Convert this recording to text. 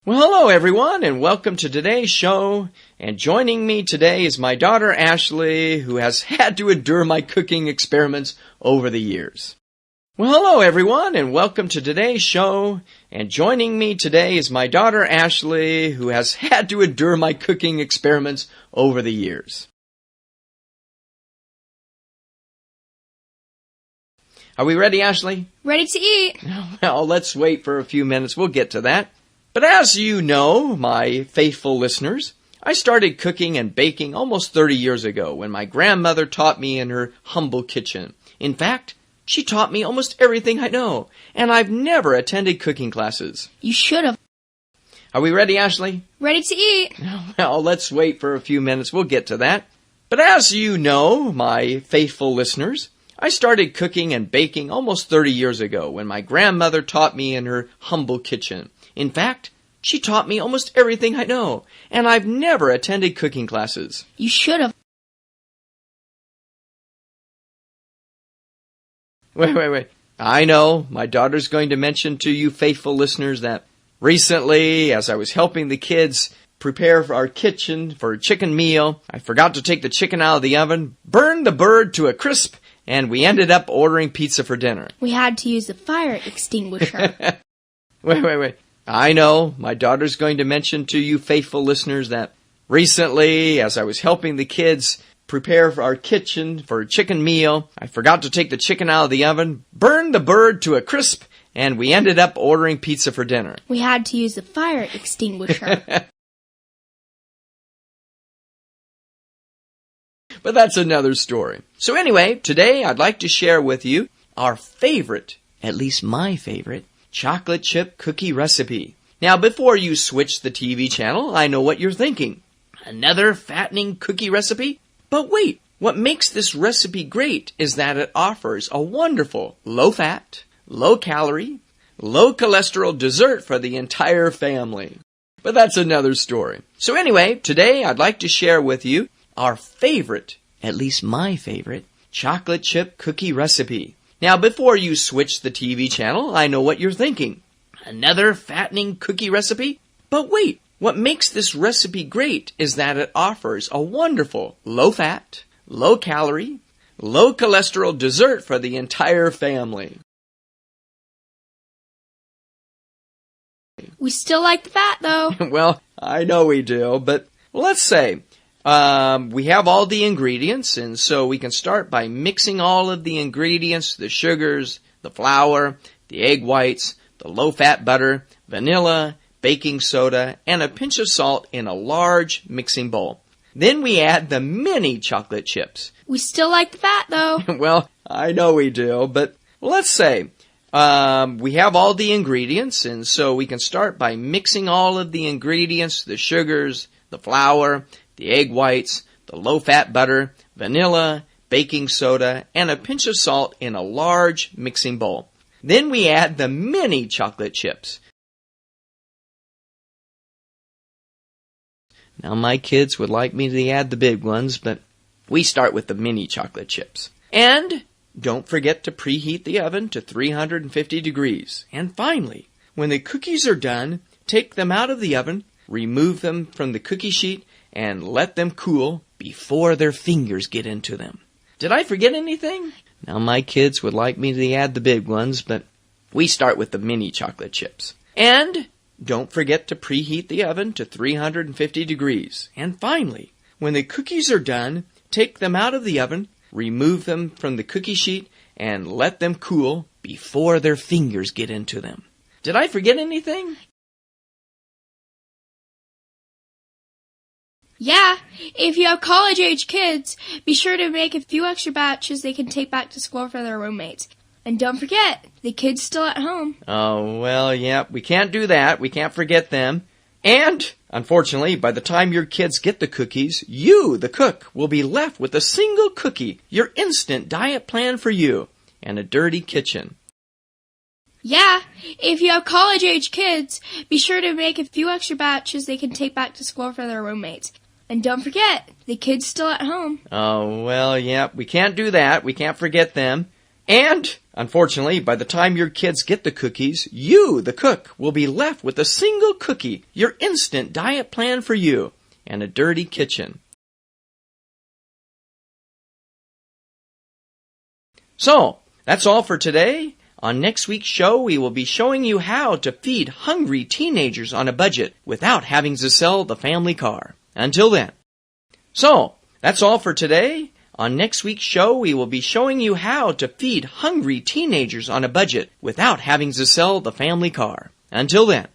Well, hello everyone, and welcome to today's show. And joining me today is my daughter Ashley, who has had to endure my cooking experiments over the years. Well, hello everyone, and welcome to today's show. And joining me today is my daughter Ashley, who has had to endure my cooking experiments over the years. Are we ready, Ashley? Ready to eat. Well, let's wait for a few minutes. We'll get to that. But as you know, my faithful listeners, I started cooking and baking almost 30 years ago when my grandmother taught me in her humble kitchen. In fact, she taught me almost everything I know, and I've never attended cooking classes. You should have. Are we ready, Ashley? Ready to eat. Well, let's wait for a few minutes. We'll get to that. But as you know, my faithful listeners, I started cooking and baking almost 30 years ago when my grandmother taught me in her humble kitchen. In fact, she taught me almost everything I know, and I've never attended cooking classes. You should have. Wait. I know, my daughter's going to mention to you faithful listeners that recently, as I was helping the kids prepare our kitchen for a chicken meal, I forgot to take the chicken out of the oven, burned the bird to a crisp, and we ended up ordering pizza for dinner. We had to use the fire extinguisher. Wait. I know, my daughter's going to mention to you faithful listeners that recently, as I was helping the kids prepare our kitchen for a chicken meal, I forgot to take the chicken out of the oven, burned the bird to a crisp, and we ended up ordering pizza for dinner. We had to use the fire extinguisher. But that's another story. So anyway, today I'd like to share with you our favorite, at least my favorite, chocolate chip cookie recipe. Now, before you switch the TV channel, I know what you're thinking. Another fattening cookie recipe? But wait, what makes this recipe great is that it offers a wonderful low-fat, low-calorie, low-cholesterol dessert for the entire family. But that's another story. So anyway, today I'd like to share with you our favorite, at least my favorite, chocolate chip cookie recipe. Now, before you switch the TV channel, I know what you're thinking. Another fattening cookie recipe? But wait, what makes this recipe great is that it offers a wonderful low-fat, low-calorie, low-cholesterol dessert for the entire family. We still like the fat, though. Well, I know we do, but let's say we have all the ingredients, and so we can start by mixing all of the ingredients, the sugars, the flour, the egg whites, the low-fat butter, vanilla, baking soda, and a pinch of salt in a large mixing bowl. Then we add the mini chocolate chips. We still like the fat, though. Well, I know we do, but let's say we have all the ingredients, and so we can start by mixing all of the ingredients, the sugars, the flour, the egg whites, the low-fat butter, vanilla, baking soda, and a pinch of salt in a large mixing bowl. Then we add the mini chocolate chips. Now, my kids would like me to add the big ones, but we start with the mini chocolate chips. And don't forget to preheat the oven to 350 degrees. And finally, when the cookies are done, take them out of the oven, remove them from the cookie sheet, and let them cool before their fingers get into them. Did I forget anything? Now, my kids would like me to add the big ones, but we start with the mini chocolate chips. And don't forget to preheat the oven to 350 degrees. And finally, when the cookies are done, take them out of the oven, remove them from the cookie sheet, and let them cool before their fingers get into them. Did I forget anything? Yeah, if you have college-age kids, be sure to make a few extra batches they can take back to school for their roommates. And don't forget, the kids still at home. Oh, well, yeah, we can't do that. We can't forget them. And, unfortunately, by the time your kids get the cookies, you, the cook, will be left with a single cookie, your instant diet plan for you, and a dirty kitchen. Yeah, if you have college-age kids, be sure to make a few extra batches they can take back to school for their roommates. And don't forget, the kids still at home. Oh, well, yeah, we can't do that. We can't forget them. And, unfortunately, by the time your kids get the cookies, you, the cook, will be left with a single cookie, your instant diet plan for you, and a dirty kitchen. So, that's all for today. On next week's show, we will be showing you how to feed hungry teenagers on a budget without having to sell the family car. Until then. So, that's all for today. On next week's show, we will be showing you how to feed hungry teenagers on a budget without having to sell the family car. Until then.